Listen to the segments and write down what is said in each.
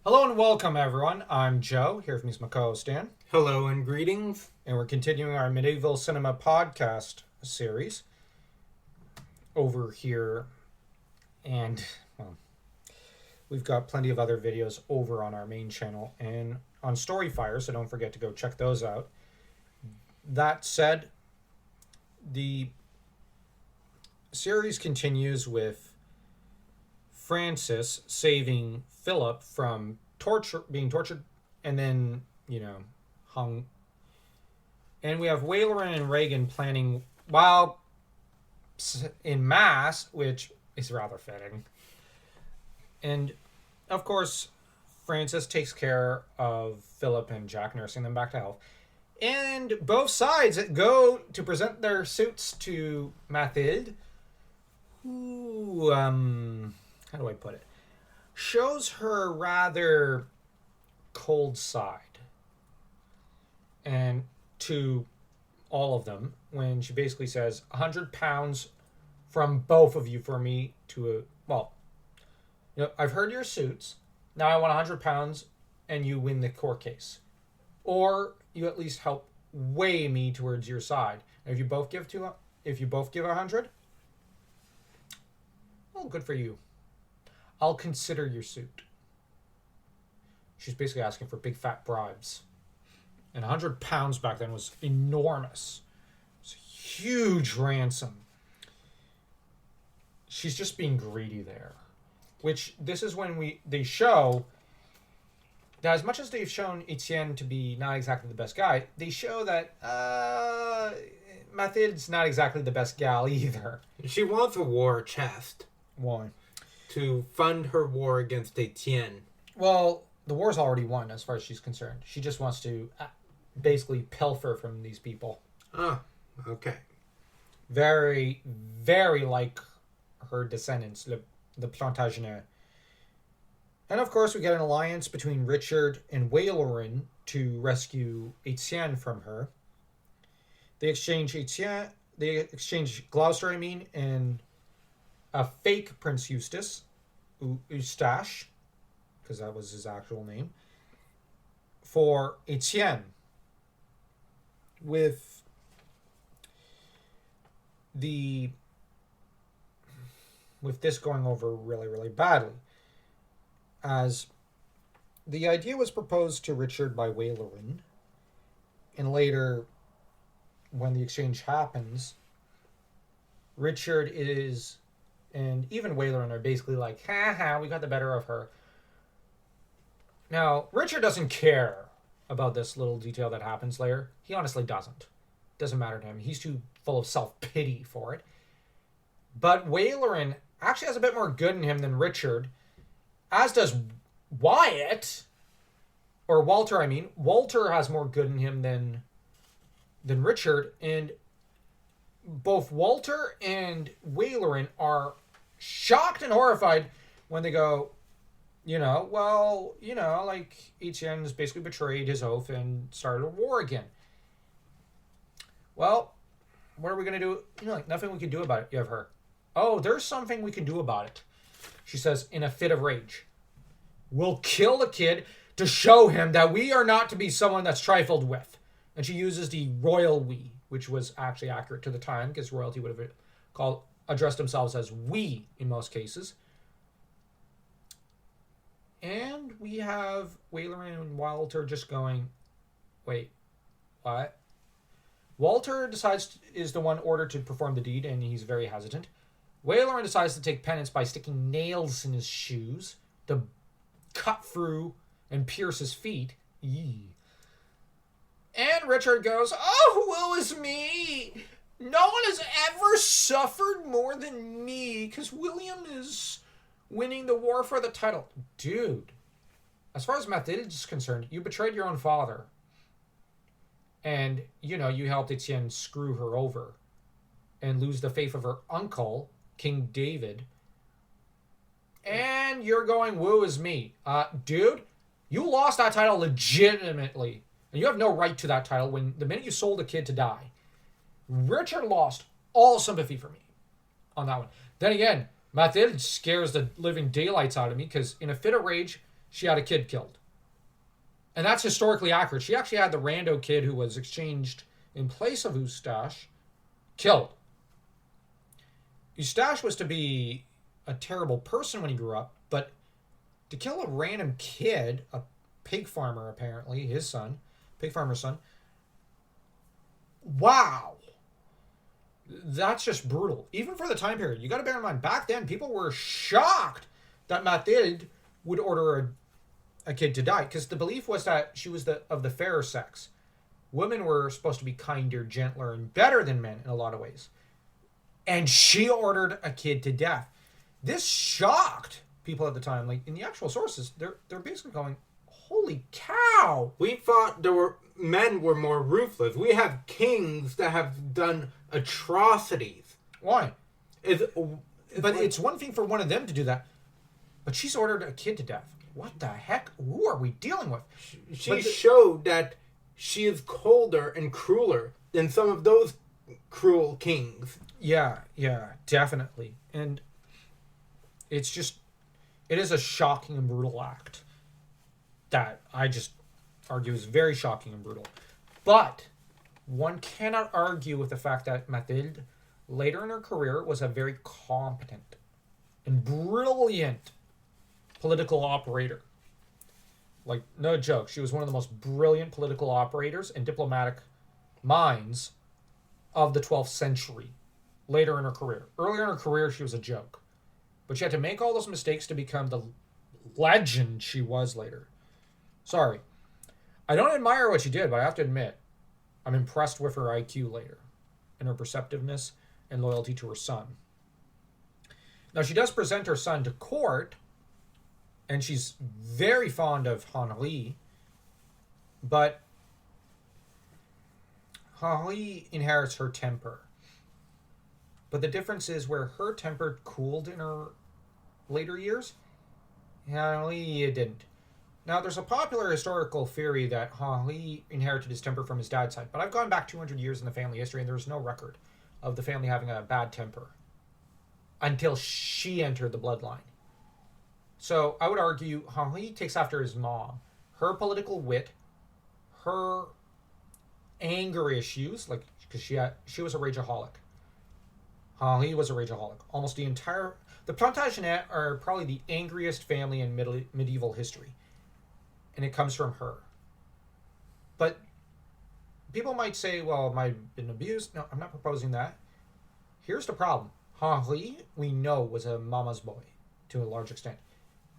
Hello and welcome, everyone. I'm Joe, here from my co-host Dan, Hello and greetings. and we're continuing our medieval cinema podcast series over here. And, well, we've got plenty of other videos over on our main channel and on Storyfire, so don't forget to go check those out. That said, the series continues with Francis saving Philip from being tortured and then, hung. And we have Waleran and Regan planning while in mass, which is rather fitting. And, of course, Francis takes care of Philip and Jack, nursing them back to health. And both sides go to present their suits to Mathilde, who, how do I put it? Shows her rather cold side. And to all of them, when she basically says, £100 from both of you for me to, I've heard your suits. Now I want £100 and you win the court case. Or you at least help weigh me towards your side. And if you both give 100, well, good for you. I'll consider your suit. She's basically asking for big fat bribes. And £100 back then was enormous. It's a huge ransom. She's just being greedy there. Which, this is when they show that as much as they've shown Etienne to be not exactly the best guy, they show that Mathilde's not exactly the best gal either. She wants a war chest Why? to fund her war against Etienne. Well, the war's already won as far as she's concerned. She just wants to basically pilfer from these people. Oh, okay. Very, very like her descendants, the Plantagenets. And of course, we get an alliance between Richard and Waleran to rescue Etienne from her. They exchange Gloucester, and a fake Prince Eustache, because that was his actual name, for Etienne. With this going over really, really badly. As the idea was proposed to Richard by Waleran, and later, when the exchange happens, Richard and even Waleran are basically like, we got the better of her. Now, Richard doesn't care about this little detail that happens later. He honestly doesn't. Doesn't matter to him. He's too full of self-pity for it. But Waleran actually has a bit more good in him than Richard, as does Wyatt. Or Walter, I mean. Walter has more good in him than Richard, and both Walter and Waleran are shocked and horrified when they go, Etienne's basically betrayed his oath and started a war again. Well, what are we going to do? Nothing we can do about it. You have her. Oh, there's something we can do about it. She says in a fit of rage. We'll kill the kid to show him that we are not to be someone that's trifled with. And she uses the royal we, which was actually accurate to the time, because royalty would have addressed themselves as we in most cases. And we have Waleran and Walter just going, wait, what? Walter is the one ordered to perform the deed, and he's very hesitant. Waleran decides to take penance by sticking nails in his shoes to cut through and pierce his feet. Eee. And Richard goes, oh, woe is me! No one has ever suffered more than me, because William is winning the war for the title. Dude, as far as Mathilde is concerned, you betrayed your own father. And, you helped Etienne screw her over and lose the faith of her uncle, King David. And you're going, woe is me. Dude, you lost that title legitimately. And you have no right to that title when the minute you sold a kid to die. Richard lost all sympathy for me on that one. Then again, Mathilde scares the living daylights out of me because in a fit of rage, she had a kid killed. And that's historically accurate. She actually had the rando kid who was exchanged in place of Eustache killed. Eustache was to be a terrible person when he grew up, but to kill a random kid, a pig farmer apparently, his son, pig farmer's son, wow. That's just brutal. Even for the time period. You got to bear in mind, back then, people were shocked that Mathilde would order a kid to die, because the belief was that she was of the fairer sex. Women were supposed to be kinder, gentler, and better than men in a lot of ways. And she ordered a kid to death. This shocked people at the time. Like, in the actual sources, they're basically going, holy cow! We thought men were more ruthless. We have kings that have done atrocities. Why? But It's one thing for one of them to do that, but she's ordered a kid to death. What the heck? Who are we dealing with? She showed that she is colder and crueler than some of those cruel kings. Yeah, definitely. And it is a shocking and brutal act that I just argue is very shocking and brutal. But one cannot argue with the fact that Mathilde, later in her career, was a very competent and brilliant political operator. Like, no joke, she was one of the most brilliant political operators and diplomatic minds of the 12th century, later in her career. Earlier in her career, she was a joke. But she had to make all those mistakes to become the legend she was later. Sorry. I don't admire what she did, but I have to admit, I'm impressed with her IQ later, and her perceptiveness and loyalty to her son. Now, she does present her son to court, and she's very fond of Henri, but Henri inherits her temper. But the difference is where her temper cooled in her later years, Henri didn't. Now, there's a popular historical theory that Henri inherited his temper from his dad's side, but I've gone back 200 years in the family history, and there's no record of the family having a bad temper until she entered the bloodline. So I would argue Henri takes after his mom. Her political wit, her anger issues, like, because she was a rageaholic. Henri was a rageaholic. Almost the Plantagenets are probably the angriest family in medieval history. And it comes from her. But people might say, well, it might have been abused. No, I'm not proposing that. Here's the problem. Henri, we know, was a mama's boy to a large extent.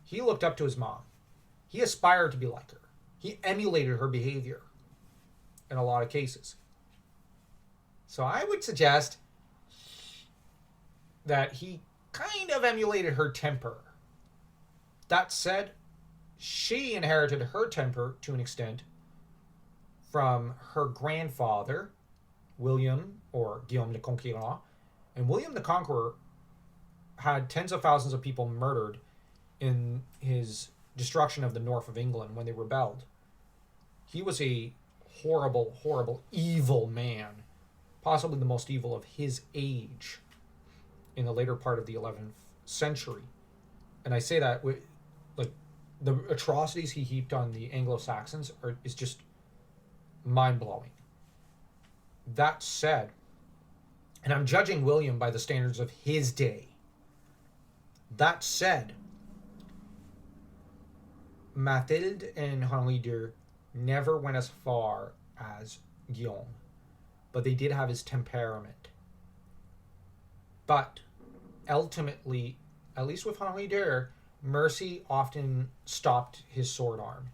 He looked up to his mom. He aspired to be like her. He emulated her behavior in a lot of cases. So I would suggest that he kind of emulated her temper. That said, she inherited her temper to an extent from her grandfather, William, or Guillaume le Conquérant. And William the Conqueror had tens of thousands of people murdered in his destruction of the north of England when they rebelled. He was a horrible, horrible, evil man, possibly the most evil of his age in the later part of the 11th century. And I say that with, like, the atrocities he heaped on the Anglo-Saxons is just mind-blowing. That said, and I'm judging William by the standards of his day. That said, Mathilde and Henri II never went as far as Guillaume, but they did have his temperament. But ultimately, at least with Henri II, mercy often stopped his sword arm.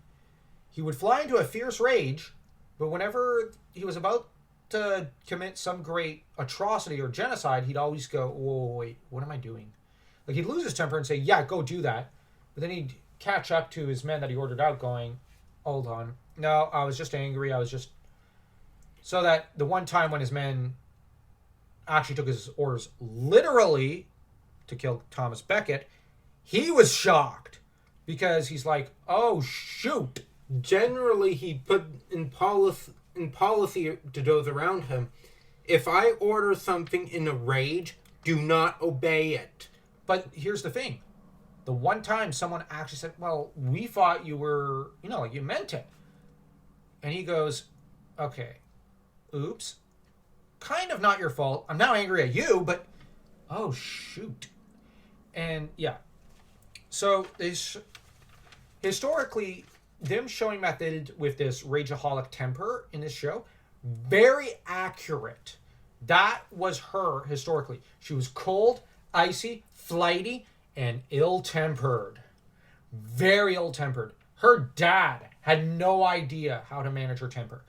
He would fly into a fierce rage, but whenever he was about to commit some great atrocity or genocide, he'd always go, whoa, wait, what am I doing? Like, he'd lose his temper and say, yeah, go do that. But then he'd catch up to his men that he ordered out going, hold on. No, I was just angry. So that the one time when his men actually took his orders literally to kill Thomas Becket, he was shocked because he's like, oh, shoot. Generally, he put in policy to those around him, if I order something in a rage, do not obey it. But here's the thing. The one time someone actually said, well, we thought you were, like you meant it. And he goes, okay, oops. Kind of not your fault. I'm now angry at you, but oh, shoot. And yeah. So historically, them showing Mathilde with this rageaholic temper in this show, very accurate. That was her historically. She was cold, icy, flighty, and ill-tempered. Very ill-tempered. Her dad had no idea how to manage her temper.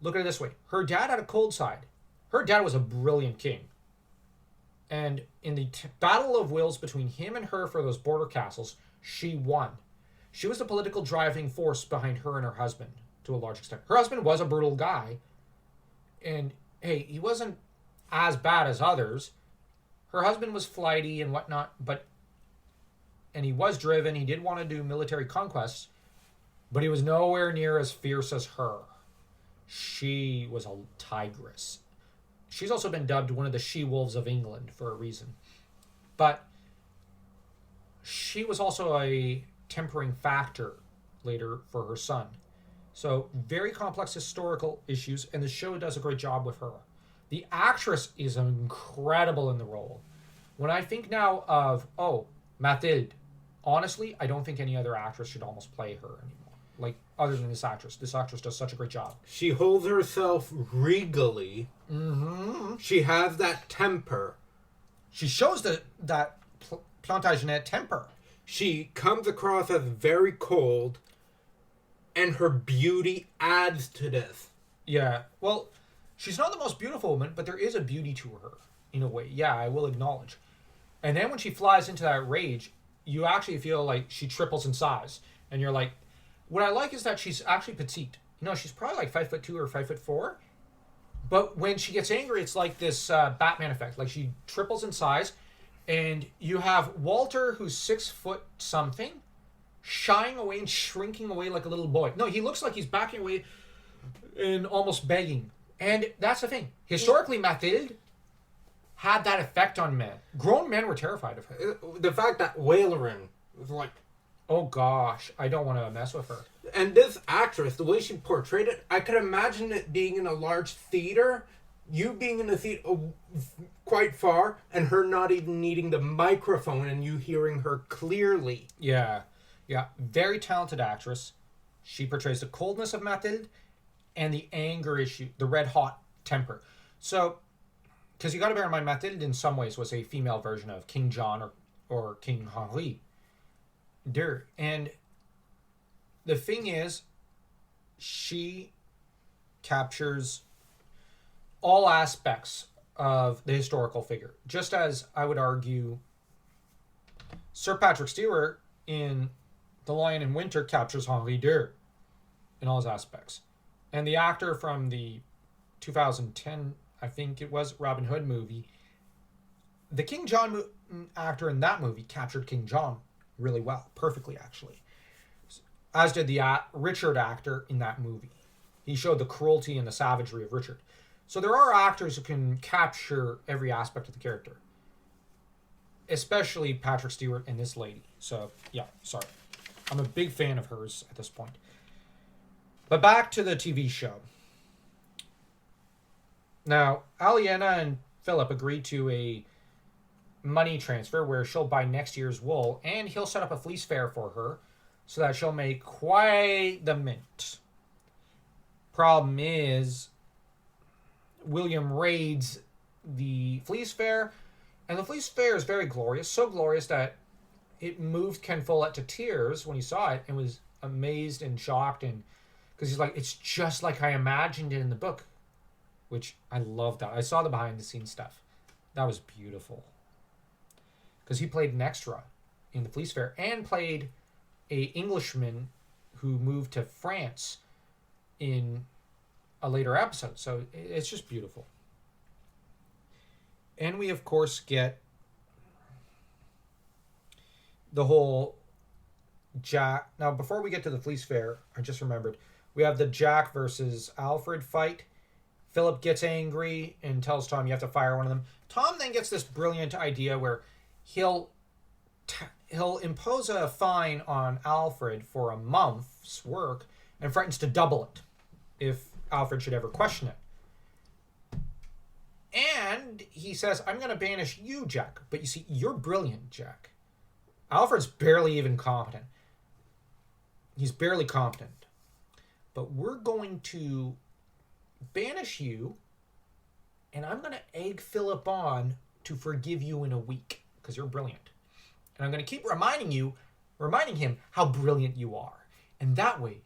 Look at it this way. Her dad had a cold side. Her dad was a brilliant king. And in the battle of wills between him and her for those border castles, she won. She was the political driving force behind her and her husband to a large extent. Her husband was a brutal guy. And, hey, he wasn't as bad as others. Her husband was flighty and whatnot, and he was driven. He did want to do military conquests, but he was nowhere near as fierce as her. She was a tigress. She's also been dubbed one of the she-wolves of England for a reason. But she was also a tempering factor later for her son. So very complex historical issues, and the show does a great job with her. The actress is incredible in the role. When I think now of, Mathilde, honestly, I don't think any other actress should almost play her anymore. Like, other than this actress. This actress does such a great job. She holds herself regally. Mm-hmm. She has that temper. She shows that Plantagenet temper. She comes across as very cold, and her beauty adds to this. Yeah, well, she's not the most beautiful woman, but there is a beauty to her, in a way. Yeah, I will acknowledge. And then when she flies into that rage, you actually feel like she triples in size. And you're like, what I like is that she's actually petite. She's probably like 5'2" or 5'4". But when she gets angry, it's like this Batman effect. Like she triples in size. And you have Walter, who's 6 foot something, shying away and shrinking away like a little boy. No, he looks like he's backing away and almost begging. And that's the thing. Historically, Mathilde had that effect on men. Grown men were terrified of her. The fact that Wailerin was like, oh gosh, I don't want to mess with her. And this actress, the way she portrayed it, I could imagine it being in a large theater, you being in the theater quite far, and her not even needing the microphone and you hearing her clearly. Yeah. Very talented actress. She portrays the coldness of Mathilde and the anger issue, the red hot temper. So, because you got to bear in mind, Mathilde in some ways was a female version of King John or King Henri. And the thing is, she captures all aspects of the historical figure. Just as I would argue Sir Patrick Stewart in The Lion in Winter captures Henri II in all his aspects. And the actor from the 2010, I think it was, Robin Hood movie, the King John actor in that movie captured King John really well, perfectly actually. As did the Richard actor in that movie. He showed the cruelty and the savagery of Richard. So there are actors who can capture every aspect of the character. Especially Patrick Stewart and this lady. So, yeah, sorry. I'm a big fan of hers at this point. But back to the TV show. Now, Aliena and Philip agreed to a money transfer where she'll buy next year's wool, and he'll set up a fleece fair for her so that she'll make quite the mint. Problem is, William raids the fleece fair, and the fleece fair is very glorious, so glorious that it moved Ken Follett to tears when he saw it and was amazed and shocked, and because he's like, it's just like I imagined it in the book, which I love that. I saw the behind the scenes stuff. That was beautiful. Because he played an extra in the Fleece Fair and played a Englishman who moved to France in a later episode. So it's just beautiful. And we, of course, get the whole Jack. Now, before we get to the Fleece Fair, I just remembered, we have the Jack versus Alfred fight. Philip gets angry and tells Tom, you have to fire one of them. Tom then gets this brilliant idea where he'll he'll impose a fine on Alfred for a month's work and threatens to double it if Alfred should ever question it. And he says, I'm going to banish you, Jack. But you see, you're brilliant, Jack. Alfred's barely even competent. He's barely competent. But we're going to banish you, and I'm going to egg Philip on to forgive you in a week, because you're brilliant. And I'm going to keep reminding him how brilliant you are. And that way,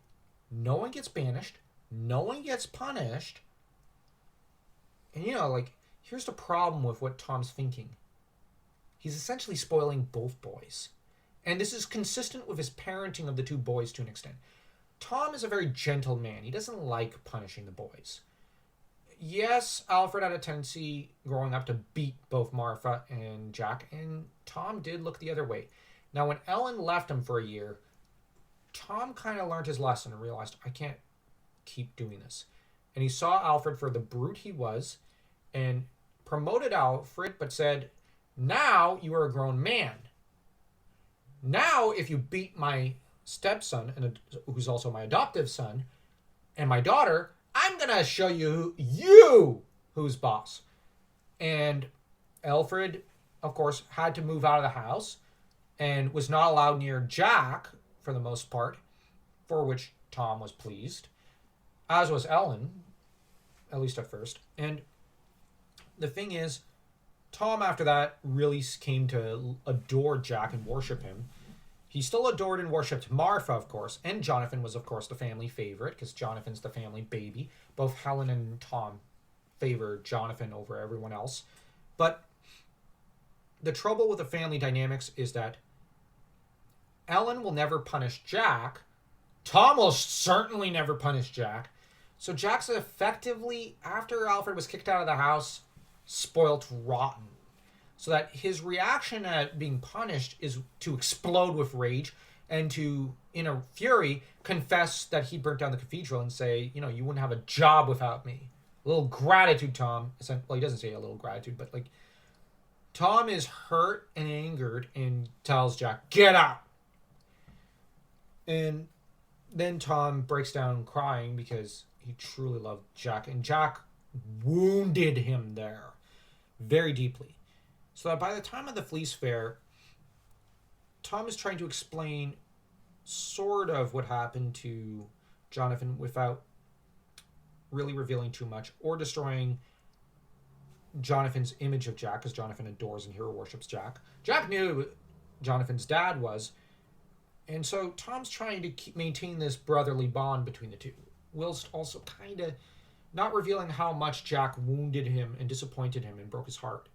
no one gets banished, no one gets punished. And here's the problem with what Tom's thinking. He's essentially spoiling both boys. And this is consistent with his parenting of the two boys to an extent. Tom is a very gentle man. He doesn't like punishing the boys. Yes, Alfred had a tendency growing up to beat both Martha and Jack, and Tom did look the other way. Now, when Ellen left him for a year, Tom kind of learned his lesson and realized, I can't keep doing this. And he saw Alfred for the brute he was and promoted Alfred, but said, now you are a grown man. Now, if you beat my stepson, who's also my adoptive son, and my daughter, I'm going to show you who's boss. And Alfred, of course, had to move out of the house and was not allowed near Jack for the most part, for which Tom was pleased, as was Ellen, at least at first. And the thing is, Tom, after that, really came to adore Jack and worship him. He still adored and worshipped Martha, of course, and Jonathan was, of course, the family favorite, because Jonathan's the family baby. Both Helen and Tom favor Jonathan over everyone else. But the trouble with the family dynamics is that Ellen will never punish Jack. Tom will certainly never punish Jack. So Jack's effectively, after Alfred was kicked out of the house, spoilt rotten. So that his reaction at being punished is to explode with rage and to, in a fury, confess that he burnt down the cathedral and say, you wouldn't have a job without me. A little gratitude, Tom. Well, he doesn't say a little gratitude, but Tom is hurt and angered and tells Jack, get out. And then Tom breaks down crying because he truly loved Jack. And Jack wounded him there very deeply. So that by the time of the Fleece Fair, Tom is trying to explain sort of what happened to Jonathan without really revealing too much or destroying Jonathan's image of Jack, because Jonathan adores and hero worships Jack. Jack knew who Jonathan's dad was, and so Tom's trying to maintain this brotherly bond between the two, whilst also kind of not revealing how much Jack wounded him and disappointed him and broke his heart.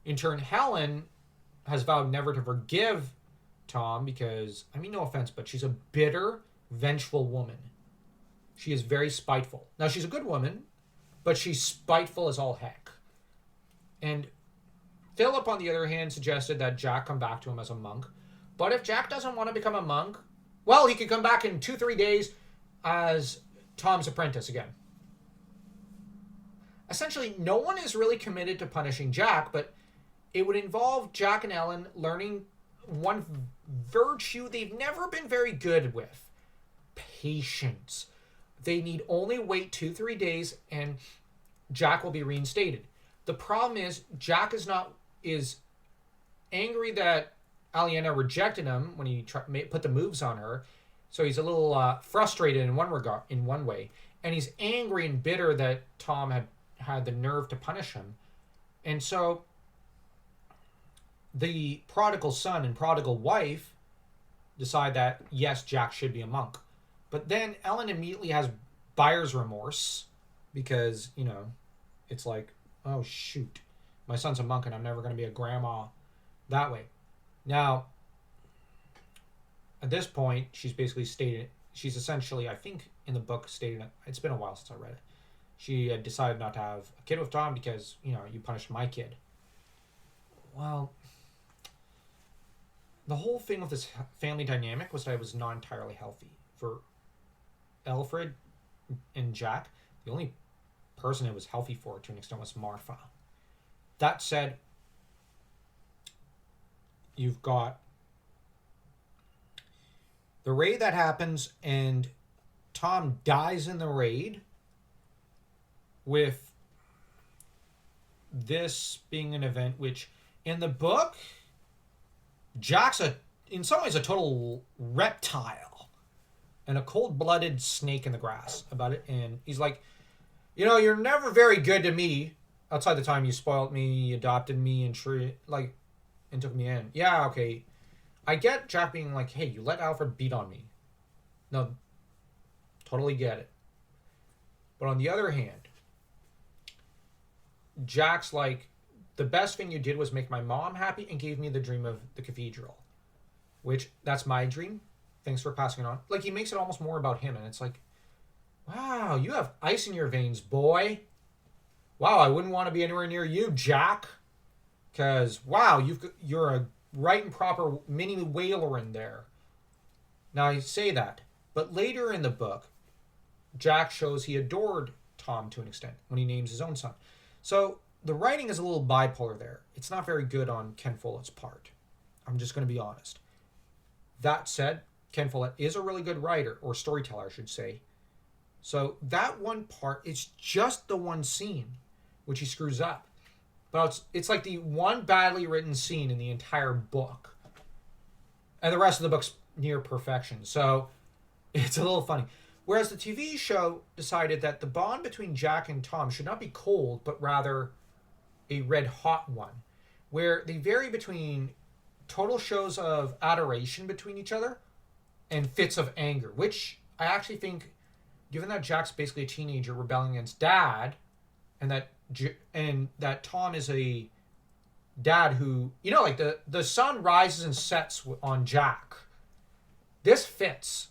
In turn, Helen has vowed never to forgive Tom because, no offense, but she's a bitter, vengeful woman. She is very spiteful. Now, she's a good woman, but she's spiteful as all heck. And Philip, on the other hand, suggested that Jack come back to him as a monk. But if Jack doesn't want to become a monk, well, he could come back in 2-3 days as Tom's apprentice again. Essentially, no one is really committed to punishing Jack, but it would involve Jack and Ellen learning one virtue they've never been very good with. Patience. They need only wait 2-3 days and Jack will be reinstated. The problem is Jack is angry that Aliena rejected him when he put the moves on her. So he's a little frustrated in one way. And he's angry and bitter that Tom had the nerve to punish him. And so the prodigal son and prodigal wife decide that, yes, Jack should be a monk. But then Ellen immediately has buyer's remorse because, it's like, oh, shoot, my son's a monk and I'm never going to be a grandma that way. Now, at this point, she's essentially, I think in the book stated, it's been a while since I read it, she had decided not to have a kid with Tom because, you punished my kid. Well, the whole thing with this family dynamic was that it was not entirely healthy. For Alfred and Jack, the only person it was healthy for to an extent was Martha. That said, you've got The raid that happens, and Tom dies in the raid, with this being an event which, in the book, Jack's in some ways a total reptile and a cold-blooded snake in the grass about it. And he's like, you're never very good to me outside the time you spoiled me, adopted me, and took me in. Yeah, okay. I get Jack being like, hey, you let Alfred beat on me. No, totally get it. But on the other hand, Jack's like, the best thing you did was make my mom happy and gave me the dream of the cathedral. Which, that's my dream. Thanks for passing it on. Like, he makes it almost more about him, and it's like, wow, you have ice in your veins, boy. Wow, I wouldn't want to be anywhere near you, Jack. Because, wow, you're a right and proper mini whaler in there. Now, I say that. But later in the book, Jack shows he adored Tom to an extent when he names his own son. So, the writing is a little bipolar there. It's not very good on Ken Follett's part. I'm just going to be honest. That said, Ken Follett is a really good writer, or storyteller, I should say. So that one part, it's just the one scene which he screws up. But it's like the one badly written scene in the entire book. And the rest of the book's near perfection. So it's a little funny. Whereas the TV show decided that the bond between Jack and Tom should not be cold, but rather a red hot one. Where they vary between total shows of adoration between each other and fits of anger, which I actually think, given that Jack's basically a teenager rebelling against dad, and that Tom is a dad who, like the sun rises and sets on Jack. This fits.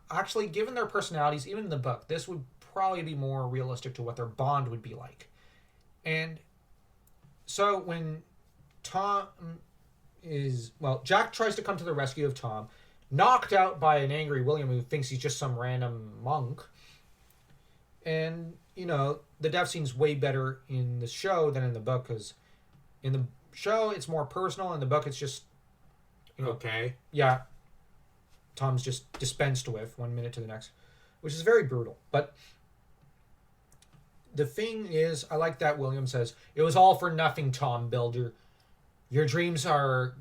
Actually, given their personalities, even in the book, this would probably be more realistic to what their bond would be like. And so when Jack tries to come to the rescue of Tom, knocked out by an angry William who thinks he's just some random monk. And, the death scene's way better in the show than in the book, because in the show it's more personal, in the book it's just, okay. Yeah, Tom's just dispensed with 1 minute to the next, which is very brutal. But the thing is, I like that William says, it was all for nothing, Tom Builder. Your dreams are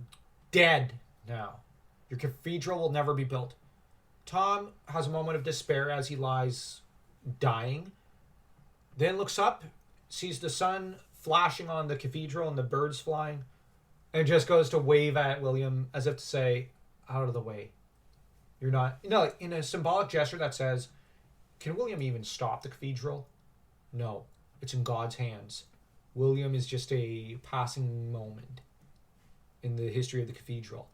dead now. Your cathedral will never be built. Tom has a moment of despair as he lies dying, then looks up, sees the sun flashing on the cathedral and the birds flying, and just goes to wave at William as if to say, out of the way. You're not, in a symbolic gesture that says, can William even stop the cathedral? No, it's in God's hands. William is just a passing moment in the history of the cathedral.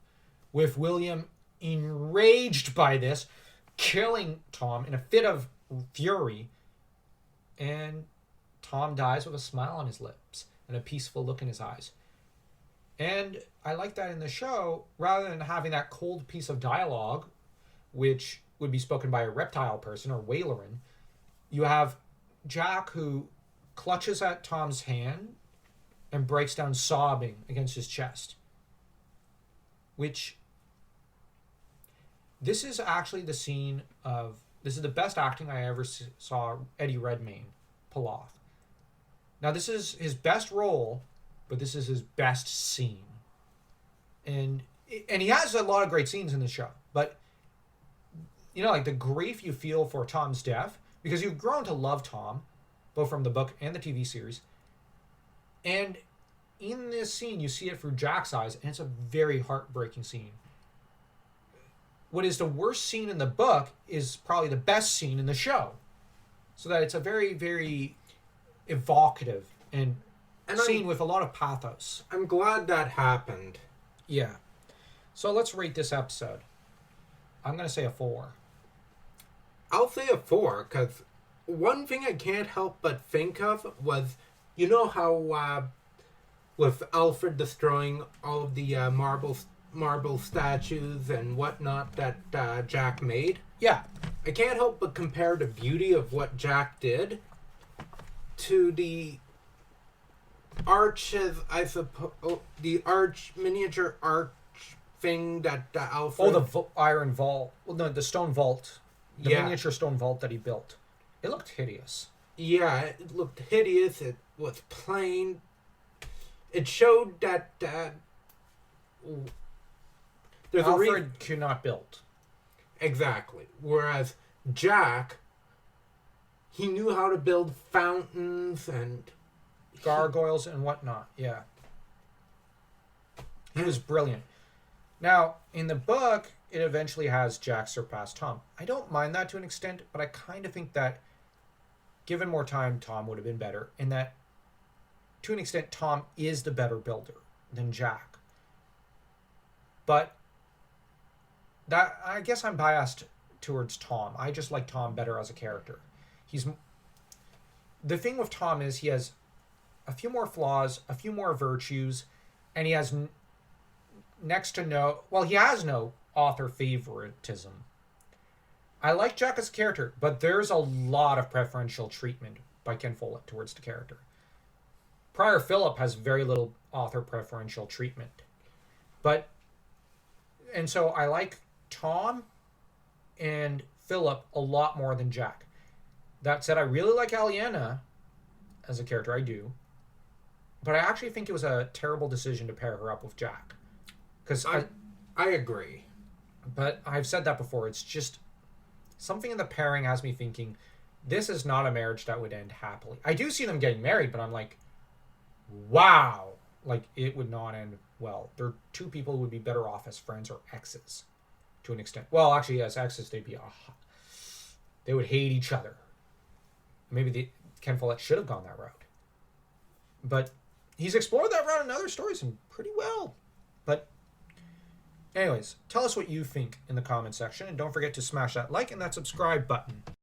With William enraged by this, killing Tom in a fit of fury, and Tom dies with a smile on his lips and a peaceful look in his eyes. And I like that in the show, rather than having that cold piece of dialogue, which would be spoken by a reptile person or Wailerin, you have Jack who clutches at Tom's hand and breaks down sobbing against his chest. Which, this is actually the scene of, this is the best acting I ever saw Eddie Redmayne pull off. Now, this is his best role, but this is his best scene. And he has a lot of great scenes in the show, but, the grief you feel for Tom's death, because you've grown to love Tom, both from the book and the TV series, and in this scene, you see it through Jack's eyes, and it's a very heartbreaking scene. What is the worst scene in the book is probably the best scene in the show. So that it's a very, very evocative and scene with a lot of pathos. I'm glad that happened. Yeah. So let's rate this episode. I'm going to say a 4. I'll say a 4, because one thing I can't help but think of was, how with Alfred destroying all of the marble statues and whatnot that Jack made. Yeah. I can't help but compare the beauty of what Jack did to the arches, I suppose, the miniature arch thing that Alfred. Oh, the iron vault. Well, no, the stone vault. The Yeah. miniature stone vault that he built. It looked hideous. Yeah, it looked hideous. It was plain. It showed that there's a Alfred could not build. exactly. Whereas Jack, he knew how to build fountains and Gargoyles and whatnot. Yeah. He was brilliant. Now, in the book, it eventually has Jack surpass Tom. I don't mind that to an extent, but I kind of think that given more time, Tom would have been better. And that, to an extent, Tom is the better builder than Jack. But that, I guess I'm biased towards Tom. I just like Tom better as a character. The thing with Tom is he has a few more flaws, a few more virtues, and he has next to no, well, he has no author favoritism. I like Jack as a character, but there's a lot of preferential treatment by Ken Follett towards the character. Prior Philip has very little author preferential treatment. And so I like Tom and Philip a lot more than Jack. That said, I really like Aliena as a character, I do. But I actually think it was a terrible decision to pair her up with Jack. Because I agree. But I've said that before. It's just something in the pairing has me thinking, this is not a marriage that would end happily. I do see them getting married, but I'm like, wow. Like, it would not end well. They're two people who would be better off as friends or exes to an extent. Well, actually, as exes, they would hate each other. Maybe Ken Follett should have gone that route. But he's explored that route in other stories and pretty well. But anyways, tell us what you think in the comment section, and don't forget to smash that like and that subscribe button.